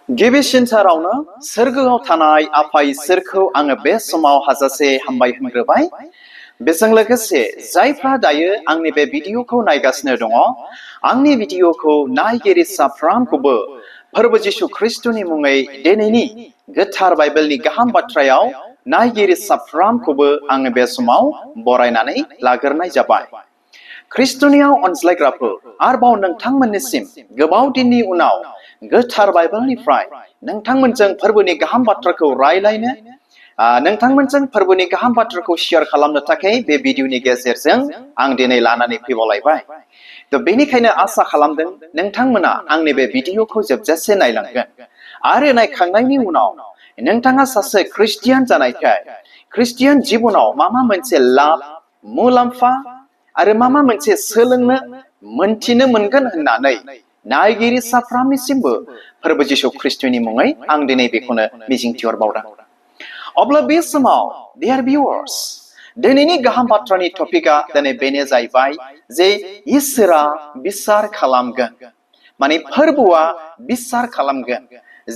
गिबिसिनथारावनो सोरगोआव थानाय आफा इसोरखौ आङो बे समाव हाजासे हामबाय होनग्रोबाय। बेजों लोगोसे जायफ्रा दायो आंनि बे भिडिअखौ नायगासिनो दङ, आंनि भिडिअखौ नायगिरि साफ्रोमखौबो फोरबो जिसु ख्रिस्टनि मुङै दिनैनि गोथार बाइबेलनि गाहाम बाथ्रायाव नायगिरि साफ्रोमखौबो आङो बे समाव बरायनानै लाग्रोनाय जाबाय। ख्रिस्टनियाव अनज्लायग्राफोर, आरोबाव नोंथांमोननिसिम गोबाव दिननि उनाव गोथार बाइबेलनिफ्राय नोंथांमोनजों फोरबोनि गाहाम बाथ्राखौ रायलायनो, नोंथांमोनजों फोरबोनि गाहाम बाथ्राखौ शेयार खालामनो थाखाय बे भिडिअनि गेजेरजों आं दिनै लानानै फैबावलायबाय। बेनिखायनो आसा खालामदों नोंथांमोना आंनि बे भिडिअखौ जोबजासे नायलांगोन आरो नायखांनायनि उनाव नोंथाङा सासे ख्रिस्टियान जानायखाय ख्रिस्टियान जिबनाव माबा मोनसे लाब, मुलाम्फा आरो माबा मोनसे सोलोंनो, मोनथिनो मोनगोन होननानै नायगिरि साफ्रोमनिसिमबो फोरबो जिसु ख्रिस्टनि मुङै आं दिनै बेखौनो मिजिंथिहरबावदों। अब्ला बे समाव डियार भिउवार्स, दिनैनि गाहाम बाथ्रानि टपिकआ दिनै बेनो जाहैबाय जे इसोरा बिसार खालामगोन, माने फोरबोआ बिसार खालामगोन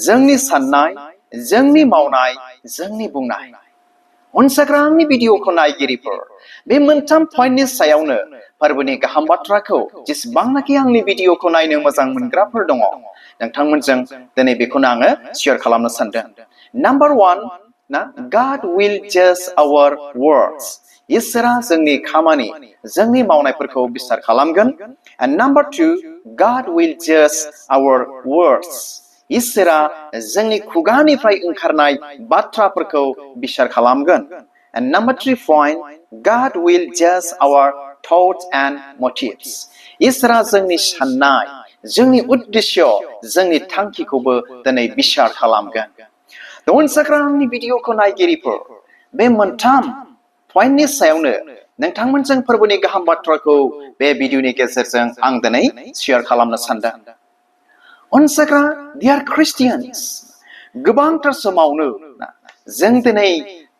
जोंनि साननाय, जोंनि मावनाय, जोंनि बुंनाय। अनसायग्रा आंनि भिडिअखौ नायगिरिफोर, बे मोनथाम पइन्टनि सायावनो फोरबोनि गाहाम बाथ्राखौ जेसेबांनाखि आंनि भिडिअखौ नायनो मोजां मोनग्राफोर दङ, नोंथांमोनजों दिनै बेखौनो आङो शेयार खालामनो सानदों। नाम्बार वान ना, God will judge our words. इसोरा जोंनि खामानि, जोंनि मावनायफोरखौ बिसार खालामगोन। And number two, God will judge our words. इसोरा जोंनि खुगानिफ्राय ओंखारनाय बाथ्राफोरखौ बिसार खालामगोन। And number three point, God will judge our thoughts and motives. इसोरा जोंनि साननाय, जोंनि उद्देश्य, जोंनि थांखिखौबो दिनै बिसार खालामगोन। अनसायग्रा आंनि भिडिअखौ नायगिरिफोर, बे मोनथाम पइन्टनि सायावनो नोंथांमोनजों फोरबोनि गाहाम बाथ्राखौ बे भिडिअनि गेजेरजों आं दिनै शेयार खालामनो सानदों। अनसायग्रा डियार ख्रिस्टियान्स, गोबांथार समावनो जों दिनै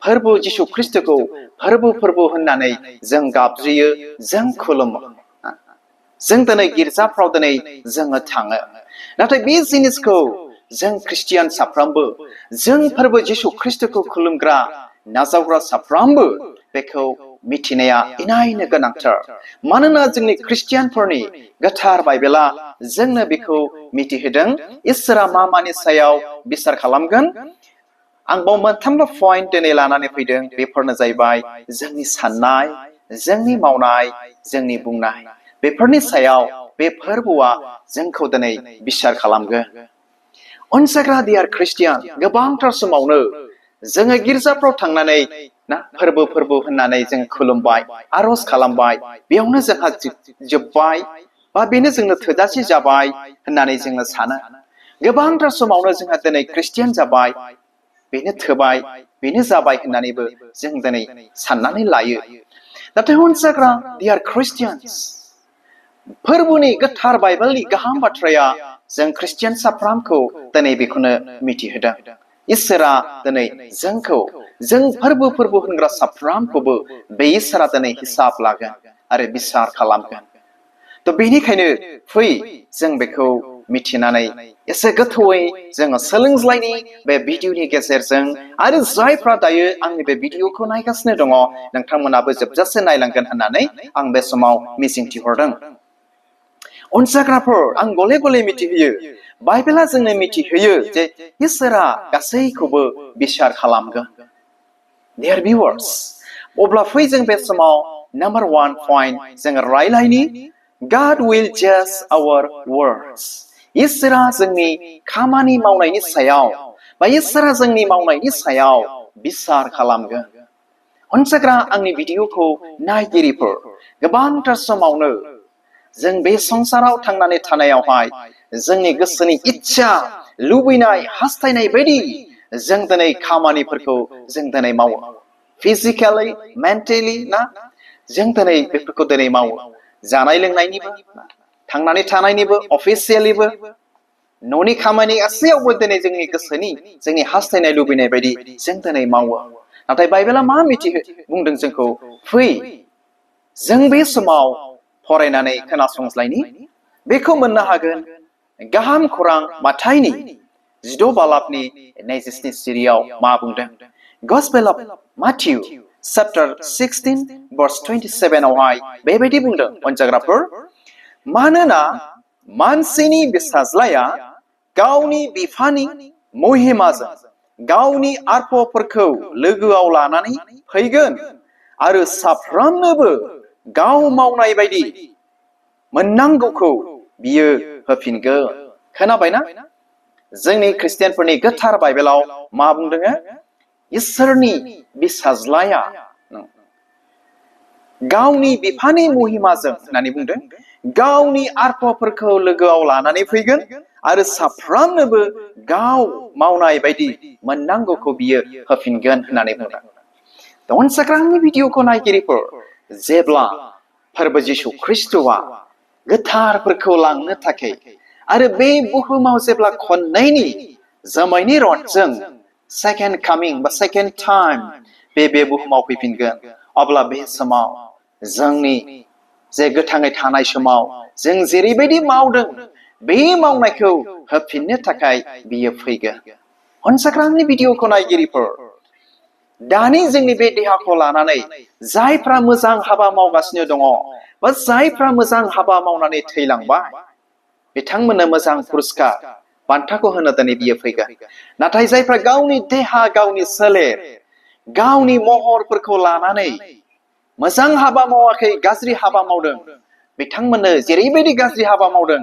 फोरबो जिसु ख्रिस्टखौ फोरबो होननानै जों गाबज्रियो, जों खुलुमो। जों दिनै गिर्जाफ्राव दिनै जोङो थाङो, नाथाय बे जिनिसखौ जों ख्रिस्टियान साफ्रोमबो, जों फोरबो जिसु ख्रिस्टखौ खुलुमग्रा, नाजावग्रा साफ्रोमबो बेखौ मिथिनाया इनायनो गोनांथार। मानोना जोंनि ख्रिस्टियानफोरनि गोथार बाइबेला जोंनो बेखौ मिथिहोदों इसोरा मा मानि सायाव बिसार खालामगोन। आं बाव मोनथामल' पइन्ट दिनै लानानै फैदों, बेफोरनो जाहैबाय जोंनि साननाय, जोंनि मावनाय, जोंनि बुंनाय। बेफोरनि सायाव बे फोरबोआ जोंखौ दिनै बिसार खालामगोन। अनसायग्रा डियार ख्रिस्टियान, गोबांथार समावनो जोङो गिर्जाफ्राव थांनानै ना फोरबो होननानै जों खुलुमबाय, आर'ज खालामबाय, बेयावनो जोंहा जोब्बाय बा बेनो जोंनो थोजासे जाबाय होननानै जोङो सानो। गोबांथार समावनो जोंहा दिनै ख्रिस्टियान जाबाय, बेनो थोबाय, बेनो जाबाय होननानैबो जों दिनै साननानै लायो। नाथाय अनसायग्रा डियार ख्रिस्टियान्स, फोरबोनि गोथार बाइबेलनि गाहाम बाथ्राया जों ख्रिस्टियान साफ्रोमखौ दिनै बेखौनो मिथिहोदों। इसोरा दिनै जोंखौ, जों फोरबो होनग्रा साफ्रोमखौबो बे इसोरा दिनै हिसाब लागोन आरो बिसार खालामगोन। बेनिखायनो फै जों बेखौ मिथिनानै एसे गोथौयै जोङो सोलोंज्लायनि बे भिडिअनि गेजेरजों। आरो जायफ्रा दायो आंनि बे भिडिअखौ नायगासिनो दङ, नोंथांमोनाबो जोबजासे नायलांगोन होननानै आं बे समाव मिजिंथिहरदों। अनसायग्राफोर, आं गले गले मिथिहोयो, बाइबेला जोंनो मिथिहोयो जे इसोरा गासैखौबो बिसार खालामगोन। डियार भिउवार्स, अब्ला फै जों बे समाव नाम्बार वान पइन्ट जोङो रायलायनि, God will judge our words. इसोरा जोंनि खामानि मावनायनि सायाव बा इसोरा जोंनि मावनायनि सायाव बिसार खालामगोन। अनसायग्रा आंनि भिडिअखौ नायगिरिफोर, गोबांथार समावनो जों बे संसाराव थांनानै थानायावहाय जोंनि गोसोनि इच्छा, लुबैनाय, हास्थायनाय बायदि जों दिनै खामानिफोरखौ जों दिनै मावो। फिजिकेलि, मेन्टेलि ना, जों दिनै बेफोरखौ दिनै मावो। जानाय लोंनायनिबो, थांनानै थानायनिबो, अफिसियेलिबो, न'नि खामानि गासैयावबो दिनै जोंनि गोसोनि, जोंनि हास्थायनाय लुबैनाय बायदि जों दिनै मावो। नाथाय बाइबेला मा बुंदों जोंखौ? फै जों बे समाव फरायनानै खोनासंज्लायनि, बेखौ मोननो हागोन गाहाम खौरां माथाइनि जिद' बालाबनि 27 सिरियाव मा बुंदों Gospel of Matthew chapter 16 verse 27 आवहाय बेबायदि बुंदों अनजाग्राफोर मानोना मानसिनि फिसाज्लाया गावनि बिफानि महिमाजों गावनि आर्फफोरखौ लोगोआव लानानै फैगोन आरो साफ्रोमनोबो गाव मावनाय बायदि मोननांगौखौ बियो होफिनगोन खोनाबायना जोंनि खृष्टियानफोरनि गोथार बाइबेलाव मा बुंदों इसोरनि फिसाज्लाया गावनि बिफानि महिमाजों होननानै बुंदों गावनि आर्फफोरखौ लोगोआव लानानै फैगोन आरो साफ्रोमनोबो गाव मावनाय बायदि मोननांगौखौ बियो होफिनगोन होननानै बुंदों अनसाग्रांनि भिडिअखौ नायगिरिफोर जेब्ला फोरबो जिसु ख्रिस्ट'आ गोथारफोरखौ लांनो थाखाय आरो बे बुहुमाव जेब्ला खननैनि जोमैनि रथजों सेकेन्ड कामिं बा सेकेन्ड टाइम बे बुहुमाव फैफिनगोन अब्ला बे समाव जोंनि जे गोथाङै थानाय समाव जों जेरैबायदि मावदों बे मावनायखौ होफिननो थाखाय बियो फैगोन अनसाग्रांनि भिडिअखौ नायगिरिफोर दानि जोंनि बे देहाखौ लानानै जायफ्रा मोजां हाबा मावगासिनो दङ बा जायफ्रा मोजां हाबा मावनानै थैलांबाय बिथांमोननो मोजां पुरस्कार बान्थाखौ होनो दिनै बियो फैगोन नाथाय जायफ्रा गावनि देहा गावनि सोलेर गावनि महरफोरखौ लानानै मोजां हाबा मावाखै गाज्रि हाबा मावदों बिथांमोननो जेरैबायदि गाज्रि हाबा मावदों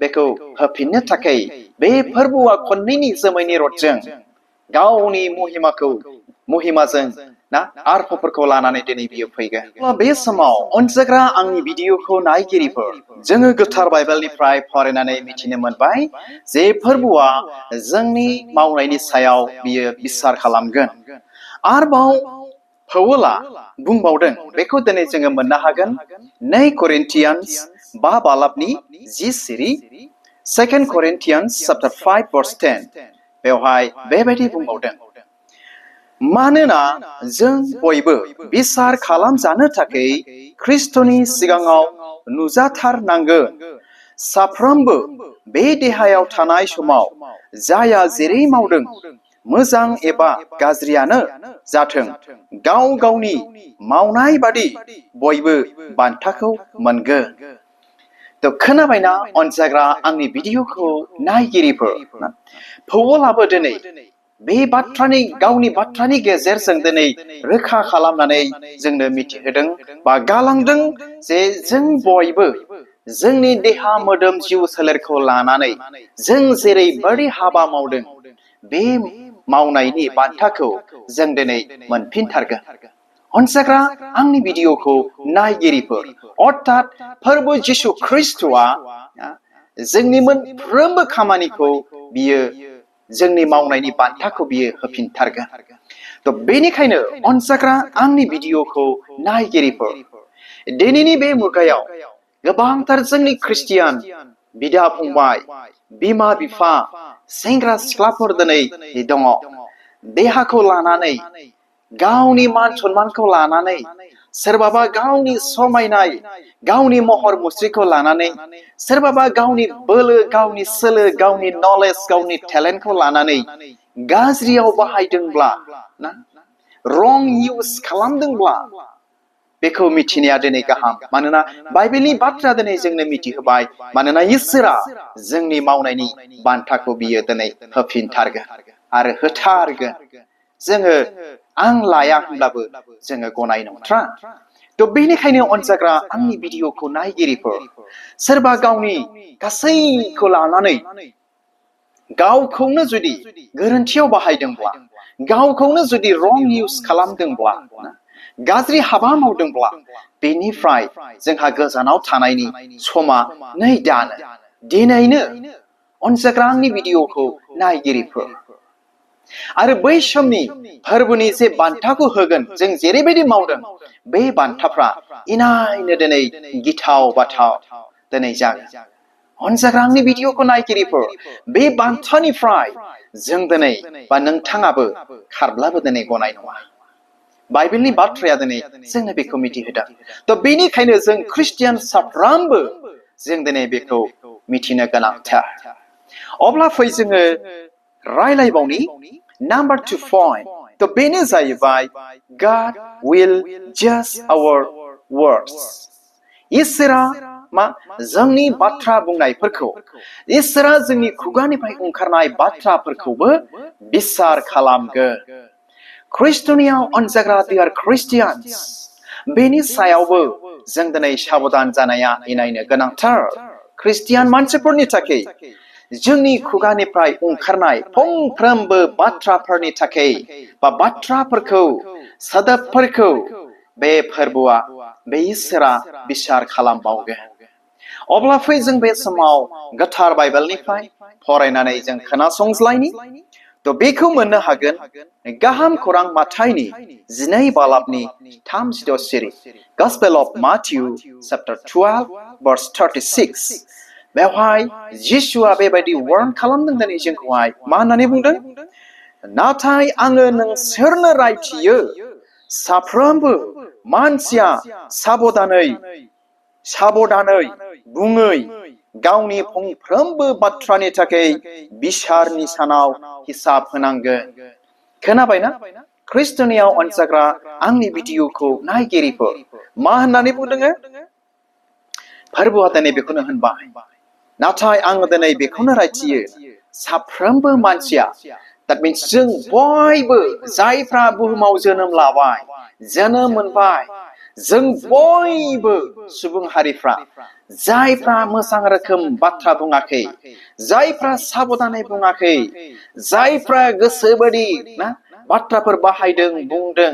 बेखौ होफिननो थाखाय बे फोरबोआ खननैनि जोमैनि रथजों गावनि महिमाजों ना आर्फफोरखौ लानानै दिनै बियो फैगोन बे समाव अनजाग्रा आंनि भिडिअखौ नायगिरिफोर जोङो गोथार बाइबेलनिफ्राय फरायनानै मिथिनो मोनबाय जे फोरबोआ जोंनि मावनायनि सायाव बियो बिसार खालामगोन आरोबाव पाउला बुंबावदों बेखौ दिनै जोङो मोननो हागोन 2 करिन्थियान्स 5 बालाबनि 10 सिरि 2 करिन्थियान्स chapter 5 verse 10 बेवहाय बेबायदि बुंबावदों मानोना जों बयबो बिसार खालामजानो थाखाय ख्रिस्ट'नि सिगाङाव नुजाथारनांगोन साफ्रोमबो बे देहायाव थानाय समाव जाया जेरै मावदों मोजां एबा गाज्रियानो जाथों गाव गावनि मावनाय बादि बयबो बान्थाखौ मोनगोन खोनाबायना अनजाग्रा आंनि भिडिअखौ नायगिरिफोर पाउलाबो दिनै बे बाथ्रानि गावनि बाथ्रानि गेजेरजों दिनै रोखा खालामनानै जोंनो मिथिहोदों बा गालांदों जे जों बयबो जोंनि देहा मोदोम जिउ सोलेरखौ लानानै जों जेरैबायदि हाबा मावदों बे मावनायनि बान्थाखौ जों दिनै मोनफिनथारगोन अनसाग्रा आंनि भिडिअखौ नायगिरिफोर अर्थात फोरबो जिसु ख्रिस्ट'आ जोंनि मोनफ्रोमबो खामानिखौ बियो जोंनि मावनायनि बान्थाखौ बियो होफिनथारगोन बेनिखायनो अनसाग्रा आंनि भिडिअखौ नायगिरिफोर दिनैनि बे मुगायाव गोबांथार जोंनि ख्रिस्टियान बिदा फंबाय बिमा बिफा सेंग्रा सिख्लाफोर दिनै दङ देहाखौ लानानै गावनि मान सन्मानखौ लानानै सोरबाबा गावनि समायनाय गावनि महर मुस्रिखौ लानानै सोरबाबा गावनि बोलो गावनि सोलो गावनि नलेज गावनि टेलेन्टखौ लानानै गाज्रियाव बाहायदोंब्ला ना रं इउज खालामदोंब्ला बेखौ मिथिनाया दिनै गाहाम मानोना बाइबेलनि बाथ्रा दिनै जोंनो मिथिहोबाय मानोना इसोरा जोंनि मावनायनि बान्थाखौ बियो दिनै होफिनथारगोन आरो होथारगोन जोङो आं लाया होनब्लाबो जोङो गनाय नंथ्रा बेनिखायनो अनजाग्रा आंनि भिडिअखौ नायगिरिफोर सोरबा गावनि गासैखौ लानानै गावखौनो जुदि गोरोन्थियाव बाहायदोंब्ला गावखौनो जुदि रं इउज खालामदोंब्ला गाज्रि हाबा मावदोंब्ला बेनिफ्राय जोंहा गोजानाव थानायनि समा नै दानो दिनैनो अनजाग्रा आंनि भिडिअखौ नायगिरिफोर आरो बै समनि फोरबोनि जे बान्थाखौ होगोन जों जेरैबायदि मावदों बे बान्थाफ्रा इनायनो दिनै गिथाव बाथाव दिनै जागोन अनजाग्रा आंनि भिडिअखौ नायगिरिफोर बे बान्थानिफ्राय जों दिनै बा नोंथाङाबो खारब्लाबो दिनै गनाय नङा बाइबेलनि बाथ्राया दिनै जोंनो बेखौ मिथिहोदों बेनिखायनो जों ख्रिस्टियान साफ्रोमबो जों दिनै बेखौ मिथिनो गोनांथार अब्ला फै जोङो रायलायबावनि number 2 point थ बेनो जाहैबाय God will judge our words इसोरा मा जोंनि बाथ्रा बुंनायफोरखौ इसोरा जोंनि खुगानिफ्राय ओंखारनाय बाथ्राफोरखौबो बिसार खालामगोन ख्रिस्टनियाव अनजाग्रा dear Christians बेनि सायावबो जों दिनै साबधान जानाया इनायनो गोनांथार ख्रिस्टियान मानसिफोरनि थाखाय जोंनि खुगानिफ्राय ओंखारनाय फंफ्रोमबो बाथ्राफोरनि थाखाय बा बाथ्राफोरखौ सोदोबफोरखौ बे फोरबोआ बे इसोरा बिसार खालामबावगोन अब्ला फै जों बे समाव गोथार बाइबेलनिफ्राय फरायनानै जों खोनासंज्लायनि थ बेखौ मोननो हागोन गाहाम खौरां माथाइनि 12 बालाबनि 36 सिरि Gospel of Matthew chapter 12 verse 36 बेवहाय जिसुआ बेबायदि वार्न खालामदों दिनै जोंखौहाय मा होननानै बुंदों नाथाय आङो नोंसोरनो रायथियो साफ्रोमबो मानसिया साबधानै बुङै गावनि फंफ्रोमबो बाथ्रानि थाखाय बिसारनि सानाव हिसाब होनांगोन खोनाबायना ख्रिस्टनियाव अनजाग्रा आंनि भिडिअखौ नायगिरिफोर मा होननानै बुंदों फोरबोआ दिनै बेखौनो होनबाय नाथाय आङो दिनै बेखौनो रायथियो साफ्रोमबो मानसिया that means जों बयबो जायफ्रा बुहुमाव जोनोम लाबाय जोनोम मोनबाय जों बयबो सुबुं हारिफ्रा जायफ्रा मोजां रोखोम बाथ्रा बुङाखै जायफ्रा साबधानै बुङाखै जायफ्रा गोसोबायदि ना बाथ्राफोर बाहायदों बुंदों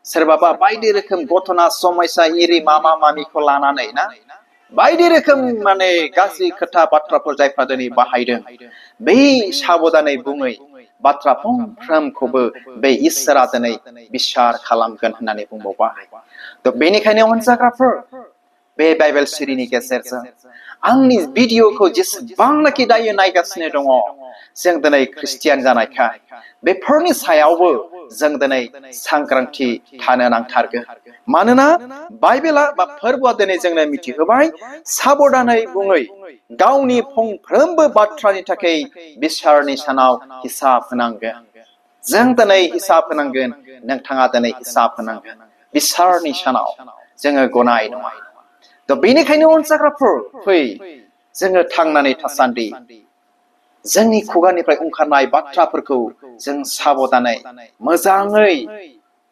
सोरबाबा बायदि रोखोम घटना समस्या इरि मामा मामिखौ लानानै ना बायदि रोखोम माने गाज्रि खोथा बाथ्राफोर जायफ्रा दिनै बाहायदों बै साबधानै बुङै बाथ्रा फंफ्रोमखौबो बे इसोरा दिनै बिसार खालामगोन होननानै बुंबावबाय थ बेनिखायनो अनजाग्राफोर बे बाइबेल सिरिनि गेजेरजों आंनि भिडिअखौ जेसेबांनाखि दायो नायगासिनो दङ जों दिनै ख्रिस्टियान जानायखाय बेफोरनि सायावबो जों दिनै सांग्रांथि थानो नांथारगोन मानोना बाइबेला बा फोरबोआ दिनै जोंनो मिथिहोबाय साबधानै बुङै गावनि फंफ्रोमबो बाथ्रानि थाखाय बिसारनि सानाव हिसाब होनांगोन जों दिनै हिसाब होनांगोन नोंथाङा दिनै हिसाब होनांगोन बिसारनि सानाव जोङो गनाय नङा थ बेनिखायनो अनजाग्राफोर फै जोङो थांनानै थासान्दि जोंनि खुगानिफ्राय ओंखारनाय बाथ्राफोरखौ जों साबधानै मोजाङै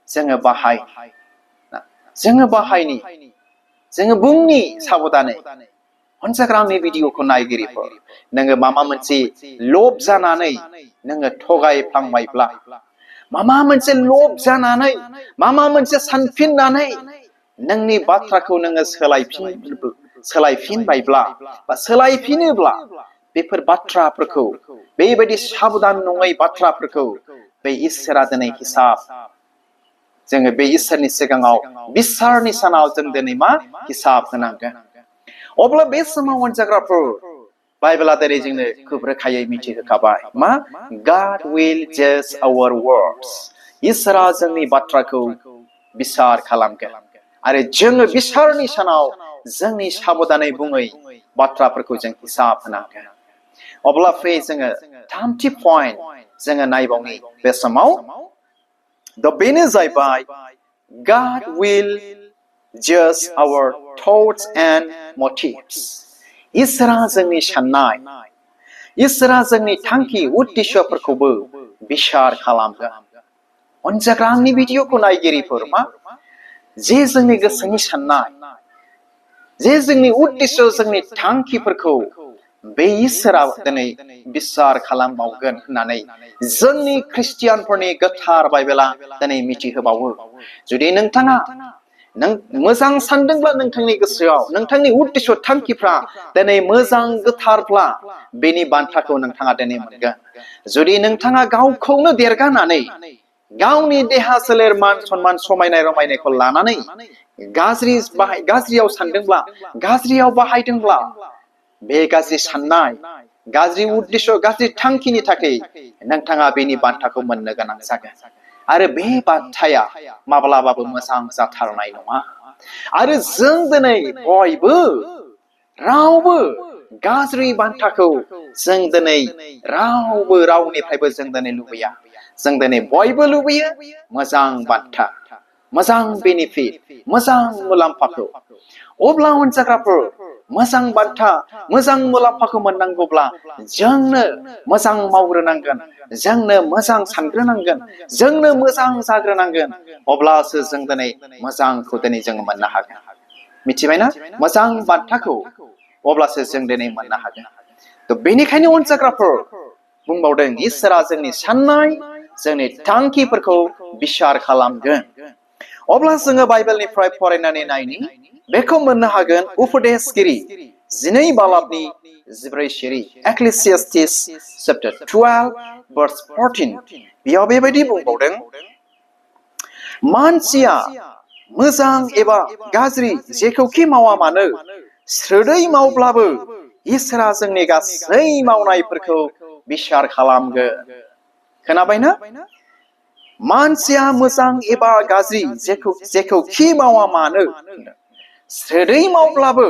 जोङो बाहायनि जोङो बुंनि साबधानै अनजाग्रा आंनि भिडिअखौ नायगिरिफोर नोङो माबा मोनसे लब जानानै नोङो थगायफ्लांबायब्ला माबा मोनसे लब जानानै माबा मोनसे सानफिननानै नोंनि बाथ्राखौ नोङो सोलायफिनबायब्ला बा सोलायफिनोब्ला बेफोर बाथ्राफोरखौ बेबायदि साबधान नङै बाथ्राफोरखौ बे इसोरा दिनै हिसाब जोङो बे इसोरनि सिगाङाव बिसारनि सानाव जों दिनै मा हिसाब होनांगोन अब्ला बे समाव अनजाग्राफोर बाइबेला दिनै जोंनो खोब रोखायै मिथिहोखाबाय मा God will judge our words इसोरा जोंनि बाथ्राखौ बिसार खालामगोन आरो जोङो बिसारनि सानाव जोंनि साबधानै बुङै बाथ्राफोरखौ जों हिसाब होनांगोन अब्ला फै जोङो थामथि पइन्ट जोङो नायबावनि बे समाव बेनो जाहैबाय God will judge our thoughts and motives इसोरा जोंनि साननाय इसोरा जोंनि थांखि उद्देश्यफोरखौबो बिसार खालामगोन अनजाग्रा आंनि भिडिअखौ नायगिरिफोर मा जे जोंनि गोसोनि साननाय जे जोंनि उद्देश्य जोंनि थांखिफोरखौ बे इसोरा दिनै बिसार खालामबावगोन होननानै जोंनि ख्रिस्टियानफोरनि गोथार बाइबेला दिनै मिथिहोबावो जुदि नोंथाङा नों मोजां सानदोंब्ला नोंथांनि गोसोआव नोंथांनि उद्देश्य थांखिफ्रा दिनै मोजां गोथारब्ला बेनि बान्थाखौ नोंथाङा दिनै मोनगोन जुदि नोंथाङा गावखौनो देरगानानै गावनि देहा सोलेर मान सन्मान समायनाय रमायनायखौ लानानै गाज्रियाव सानदोंब्ला गाज्रियाव बाहायदोंब्ला बे गाज्रि साननाय गाज्रि उद्देश्य गाज्रि थांखिनि थाखाय नोंथाङा बेनि बान्थाखौ मोननो गोनां जागोन आरो बे बान्थाया माब्लाबाबो मोजां जाथारनाय नङा आरो जों दिनै बयबो रावबो गाज्रि बान्थाखौ जों दिनै रावनिफ्रायबो जों दिनै लुबैया जों दिनै बयबो लुबैयो मोजां बान्था मोजां बेनिफिट मोजां मुलाम्फाखौ अब्ला अनजाग्राफोर मोजां बान्था मोजां मुलाम्फाखौ मोननांगौब्ला जोंनो मोजां मावग्रोनांगोन जोंनो मोजां सानग्रोनांगोन जोंनो मोजां जाग्रोनांगोन अब्लासो जों दिनै मोजांखौ दिनै जों मोननो हागोन मिथिबायना मोजां बान्थाखौ अब्लासो जों दिनै मोननो हागोन थ' बेनिखायनो अनजाग्राफोर बुंबावदों इसोरा जोंनि साननाय जोंनि थांखिफोरखौ बिसार खालामगोन अब्ला जोङो बाइबेलनिफ्राय फरायनानै नायनि बेखौ मोननो हागोन उपदेशगिरि 12 बालाबनि 14 सिरि एक्लेसियास्टिस चैप्टार 12 verse 14 बेयाव बेबायदि बुंबावदों मानसिया मोजां एबा गाज्रि जेखौखि मावा मानो स्रोदै मावब्लाबो इसोरा जोंनि गासै मावनायफोरखौ बिसार खालामगोन खोनाबायना मानसिया मोजां एबा गाज्रि जेखौखि मावा मानो स्रोदै मावब्लाबो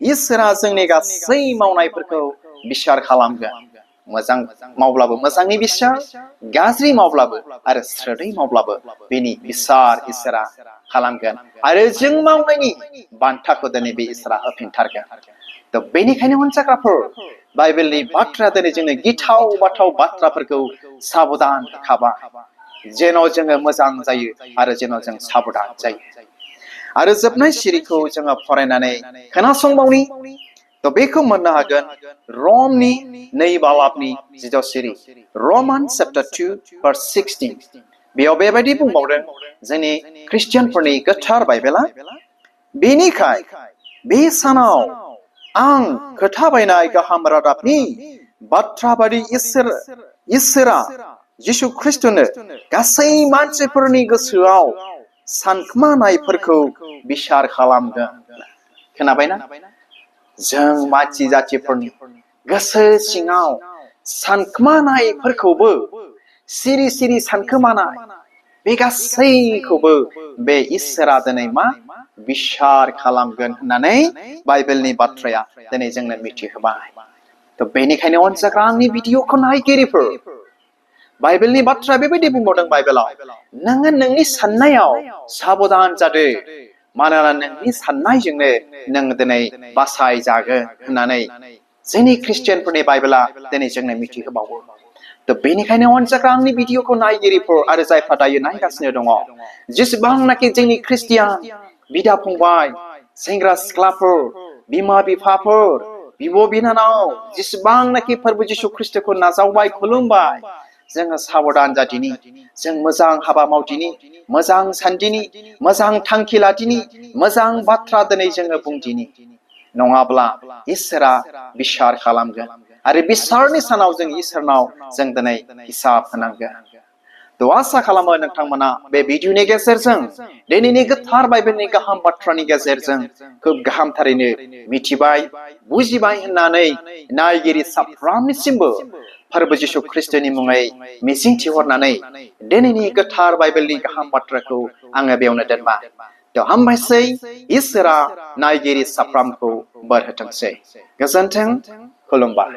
इसोरा जोंनि गासै मावनायफोरखौ बिसार खालामगोन मोजां मावब्लाबो मोजांनि बिसार गाज्रि मावब्लाबो आरो स्रोदै मावब्लाबो बेनि बिसार इसोरा खालामगोन आरो जों मावनायनि बान्थाखौ दिनै बे इसोरा होफिनथारगोन थ' बेनिखायनो अनजाग्राफोर बाइबेलनि बाथ्राया दिनै जोंनो गिथाव बाथाव बाथ्राफोरखौ साबधान होखाबाय जेन' जोङो मोजां जायो आरो जेन' जों साबधान जायो आरो जोबनाय सिरिखौ जोङो फरायनानै खोनासंबावनि थ' बेखौ मोननो हागोन रमनि 2 बालाबनि 10 सिरि रमान चैप्टार 2 verse 16 बेयाव बेबायदि बुंबावदों जोंनि ख्रिस्टियानफोरनि गोथार बाइबेला बेनिखाय बे सानाव आं खोथाबायनाय गाहाम रादाबनि बाथ्रा बादि इसोरा जिसु ख्रिस्टनो गासै मानसिफोरनि गोसोआव सानखोमानायफोरखौ बिसार खालामगोन खोनाबायना जों मानसि जाथिफोरनि गोसो सिङाव सानखोमानायफोरखौबो सिरि सिरि सानखोमानाय बे गासैखौबो बे इसोरा दिनै मा बिसार खालामगोन होननानै बाइबेलनि बाथ्राया दिनै जोंनो मिथिहोबाय थ' बेनिखायनो अनजाग्रा आंनि भिडिअखौ नायगिरिफोर बाइबेलनि बाथ्राया बेबायदि बुंबावदों बाइबेलाव नोङो नोंनि साननायाव साबधान जादो मानोना नोंनि साननायजोंनो नों दिनै बासाय जागोन होननानै जोंनि ख्रिस्टियानफोरनि बाइबेला दिनै जोंनो मिथिहोबावो थ' बेनिखायनो अनजाग्रा आंनि भिडिअखौ नायगिरिफोर आरो जायफ्रा दायो नायगासिनो दङ जेसेबांनाखि जोंनि ख्रिस्टियान बिदा फंबाय सेंग्रा सिख्लाफोर बिमा बिफाफोर बिब' बिनानाव जेसेबांनाखि फोरबो जिसु ख्रिस्टखौ नाजावबाय खुलुमबाय जोङो साबधान जादिनि जों मोजां हाबा मावदिनि मोजां सानदिनि मोजां थांखि लादिनि मोजां बाथ्रा दिनै जोङो बुंदिनि नङाब्ला इसोरा बिसार खालामगोन आरो बिसारनि सानाव जों इसोरनाव जों दिनै हिसाब होनांगोन थ' आसा खालामो नोंथांमोना बे भिडिअनि गेजेरजों दिनैनि गोथार बाइबेलनि गाहाम बाथ्रानि गेजेरजों खोब गाहामथारैनो मिथिबाय बुजिबाय होननानै नायगिरि साफ्रोमनिसिमबो फोरबो जिसु ख्रिस्टनि मुङै मिजिंथिहरनानै दिनैनि गोथार बाइबेलनि गाहाम बाथ्राखौ आङो बेयावनो दोनबाय थ' हामबायसै इसोरा नायगिरि साफ्रोमखौ बोर होथोंसै गोजोन्थों खुलुमबाय